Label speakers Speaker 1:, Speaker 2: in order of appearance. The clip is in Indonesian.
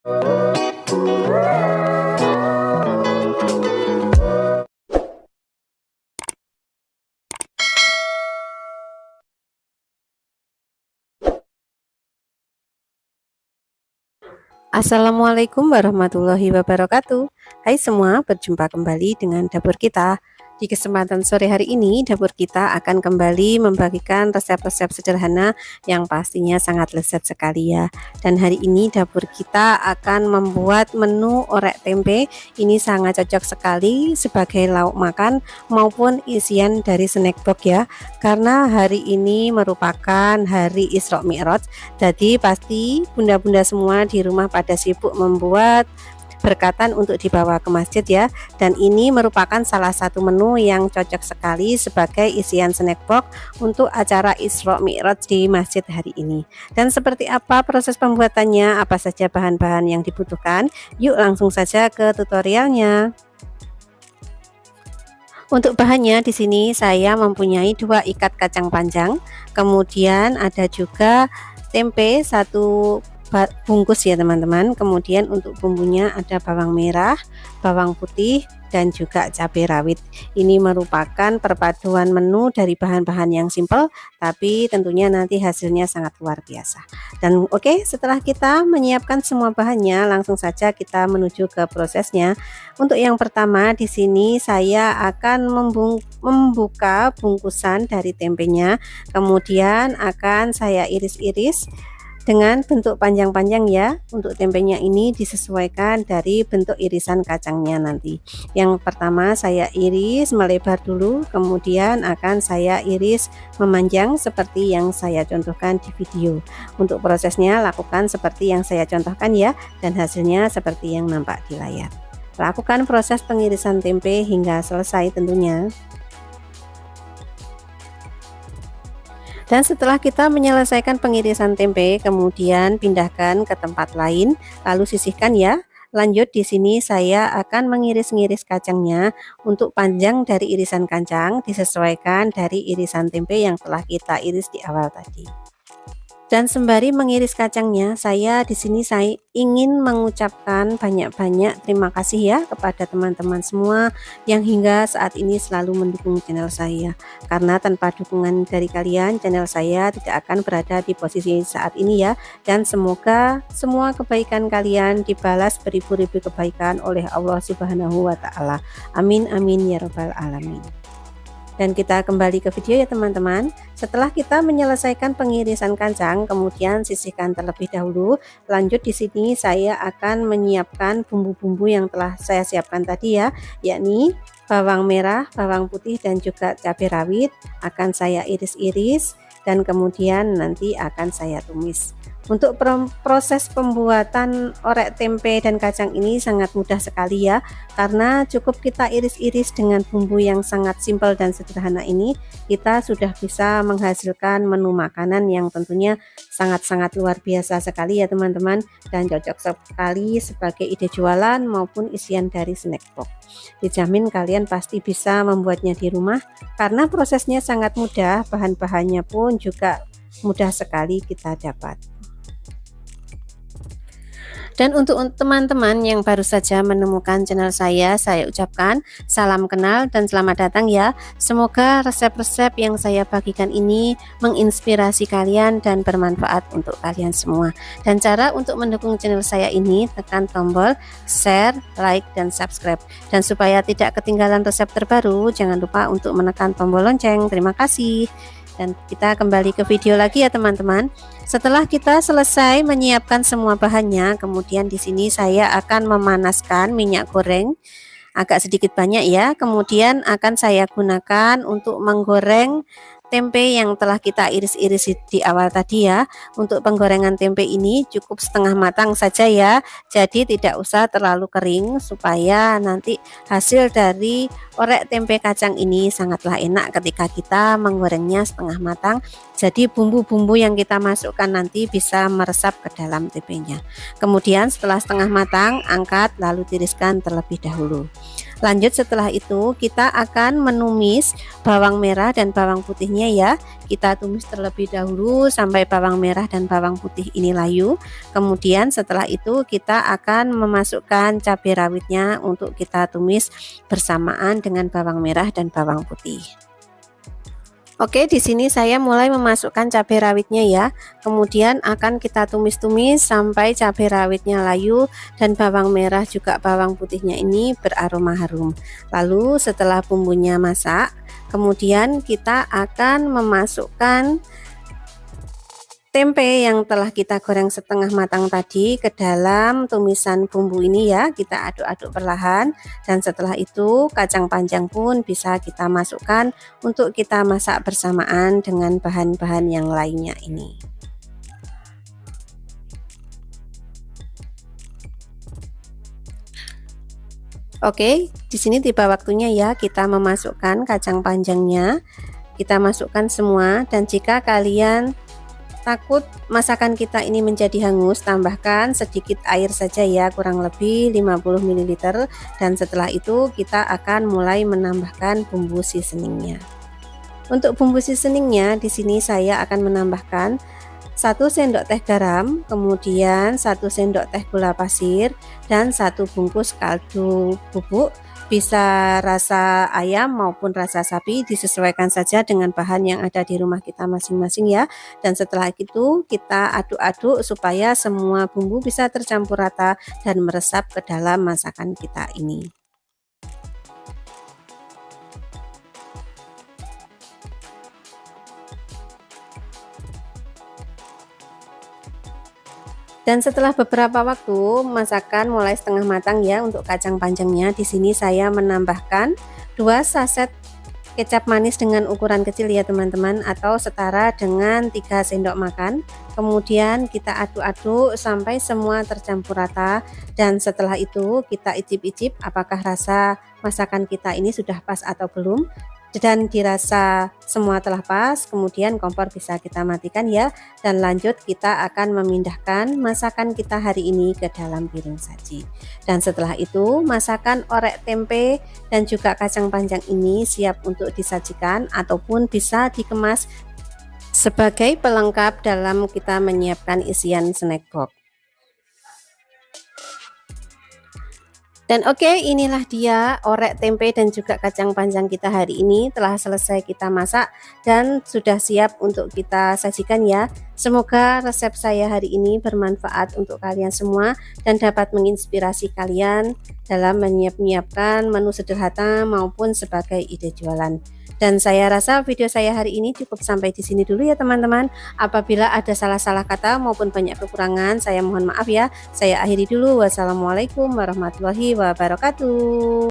Speaker 1: Assalamualaikum warahmatullahi wabarakatuh. Hai semua, berjumpa kembali dengan dapur kita. Di kesempatan sore hari ini, dapur kita akan kembali membagikan resep-resep sederhana yang pastinya sangat lezat sekali ya. Dan hari ini dapur kita akan membuat menu orek tempe. Ini sangat cocok sekali sebagai lauk makan maupun isian dari snack box ya. Karena hari ini merupakan hari Isra Mi'raj, jadi pasti bunda-bunda semua di rumah pada sibuk membuat berkatan untuk dibawa ke masjid ya. Dan ini merupakan salah satu menu yang cocok sekali sebagai isian snack box untuk acara Isra Mi'raj di masjid hari ini. Dan seperti apa proses pembuatannya, apa saja bahan-bahan yang dibutuhkan, yuk langsung saja ke tutorialnya. Untuk bahannya di sini saya mempunyai 2 ikat kacang panjang, kemudian ada juga tempe 1 bungkus ya teman-teman. Kemudian untuk bumbunya ada bawang merah, bawang putih, dan juga cabai rawit. Ini merupakan perpaduan menu dari bahan-bahan yang simple, tapi tentunya nanti hasilnya sangat luar biasa. Dan oke, setelah kita menyiapkan semua bahannya, langsung saja kita menuju ke prosesnya. Untuk yang pertama di sini saya akan membuka bungkusan dari tempenya, kemudian akan saya iris-iris dengan bentuk panjang-panjang ya. Untuk tempenya ini disesuaikan dari bentuk irisan kacangnya nanti. Yang pertama saya iris melebar dulu, kemudian akan saya iris memanjang seperti yang saya contohkan di video. Untuk prosesnya lakukan seperti yang saya contohkan ya, dan hasilnya seperti yang nampak di layar. Lakukan proses pengirisan tempe hingga selesai tentunya. Dan setelah kita menyelesaikan pengirisan tempe, kemudian pindahkan ke tempat lain, lalu sisihkan ya. Lanjut di sini saya akan mengiris-ngiris kacangnya. Untuk panjang dari irisan kacang disesuaikan dari irisan tempe yang telah kita iris di awal tadi. Dan sembari mengiris kacangnya, saya ingin mengucapkan banyak-banyak terima kasih ya kepada teman-teman semua yang hingga saat ini selalu mendukung channel saya. Karena tanpa dukungan dari kalian, channel saya tidak akan berada di posisi saat ini ya. Dan semoga semua kebaikan kalian dibalas beribu-ribu kebaikan oleh Allah Subhanahu wa Ta'ala. Amin amin ya rabbal alamin. Dan kita kembali ke video ya teman-teman. Setelah kita menyelesaikan pengirisan kacang, kemudian sisihkan terlebih dahulu. Lanjut di sini saya akan menyiapkan bumbu-bumbu yang telah saya siapkan tadi ya, yakni bawang merah, bawang putih, dan juga cabai rawit. Akan saya iris-iris dan kemudian nanti akan saya tumis. Untuk proses pembuatan orek tempe dan kacang ini sangat mudah sekali ya, karena cukup kita iris-iris dengan bumbu yang sangat simpel dan sederhana ini, kita sudah bisa menghasilkan menu makanan yang tentunya sangat-sangat luar biasa sekali ya teman-teman, dan cocok sekali sebagai ide jualan maupun isian dari snack box. Dijamin kalian pasti bisa membuatnya di rumah karena prosesnya sangat mudah, bahan-bahannya pun juga mudah sekali kita dapat. Dan untuk teman-teman yang baru saja menemukan channel saya ucapkan salam kenal dan selamat datang ya. Semoga resep-resep yang saya bagikan ini menginspirasi kalian dan bermanfaat untuk kalian semua. Dan cara untuk mendukung channel saya ini, tekan tombol share, like, dan subscribe. Dan supaya tidak ketinggalan resep terbaru, jangan lupa untuk menekan tombol lonceng. Terima kasih. Dan kita kembali ke video lagi ya teman-teman. Setelah kita selesai menyiapkan semua bahannya, kemudian di sini saya akan memanaskan minyak goreng agak sedikit banyak ya. Kemudian akan saya gunakan untuk menggoreng tempe yang telah kita iris-iris di awal tadi ya. Untuk penggorengan tempe ini cukup setengah matang saja ya, jadi tidak usah terlalu kering supaya nanti hasil dari orek tempe kacang ini sangatlah enak ketika kita menggorengnya setengah matang. Jadi bumbu-bumbu yang kita masukkan nanti bisa meresap ke dalam tempenya. Kemudian setelah setengah matang, angkat lalu tiriskan terlebih dahulu. Lanjut setelah itu kita akan menumis bawang merah dan bawang putihnya ya. Kita tumis terlebih dahulu sampai bawang merah dan bawang putih ini layu. Kemudian setelah itu kita akan memasukkan cabai rawitnya untuk kita tumis bersamaan dengan bawang merah dan bawang putih. Oke, di sini saya mulai memasukkan cabai rawitnya ya. Kemudian akan kita tumis-tumis sampai cabai rawitnya layu dan bawang merah juga bawang putihnya ini beraroma harum. Lalu setelah bumbunya masak, kemudian kita akan memasukkan tempe yang telah kita goreng setengah matang tadi ke dalam tumisan bumbu ini ya. Kita aduk-aduk perlahan, dan setelah itu kacang panjang pun bisa kita masukkan untuk kita masak bersamaan dengan bahan-bahan yang lainnya ini. Oke, di sini tiba waktunya ya kita memasukkan kacang panjangnya. Kita masukkan semua, dan jika kalian takut masakan kita ini menjadi hangus, tambahkan sedikit air saja ya, kurang lebih 50 ml, dan setelah itu kita akan mulai menambahkan bumbu seasoningnya. Untuk bumbu seasoningnya di sini saya akan menambahkan 1 sendok teh garam, kemudian 1 sendok teh gula pasir, dan 1 bungkus kaldu bubuk. Bisa rasa ayam maupun rasa sapi, disesuaikan saja dengan bahan yang ada di rumah kita masing-masing ya. Dan setelah itu kita aduk-aduk supaya semua bumbu bisa tercampur rata dan meresap ke dalam masakan kita ini. Dan setelah beberapa waktu masakan mulai setengah matang ya untuk kacang panjangnya, di sini saya menambahkan 2 saset kecap manis dengan ukuran kecil ya teman-teman, atau setara dengan 3 sendok makan. Kemudian kita aduk-aduk sampai semua tercampur rata, dan setelah itu kita icip-icip apakah rasa masakan kita ini sudah pas atau belum. Dan dirasa semua telah pas, kemudian kompor bisa kita matikan ya, dan lanjut kita akan memindahkan masakan kita hari ini ke dalam piring saji. Dan setelah itu masakan orek tempe dan juga kacang panjang ini siap untuk disajikan ataupun bisa dikemas sebagai pelengkap dalam kita menyiapkan isian snack box. Dan oke, inilah dia orek tempe dan juga kacang panjang kita hari ini telah selesai kita masak dan sudah siap untuk kita sajikan ya. Semoga resep saya hari ini bermanfaat untuk kalian semua dan dapat menginspirasi kalian dalam menyiapkan menu sederhana maupun sebagai ide jualan. Dan saya rasa video saya hari ini cukup sampai di sini dulu ya teman-teman. Apabila ada salah-salah kata maupun banyak kekurangan, saya mohon maaf ya. Saya akhiri dulu. Wassalamualaikum warahmatullahi wabarakatuh.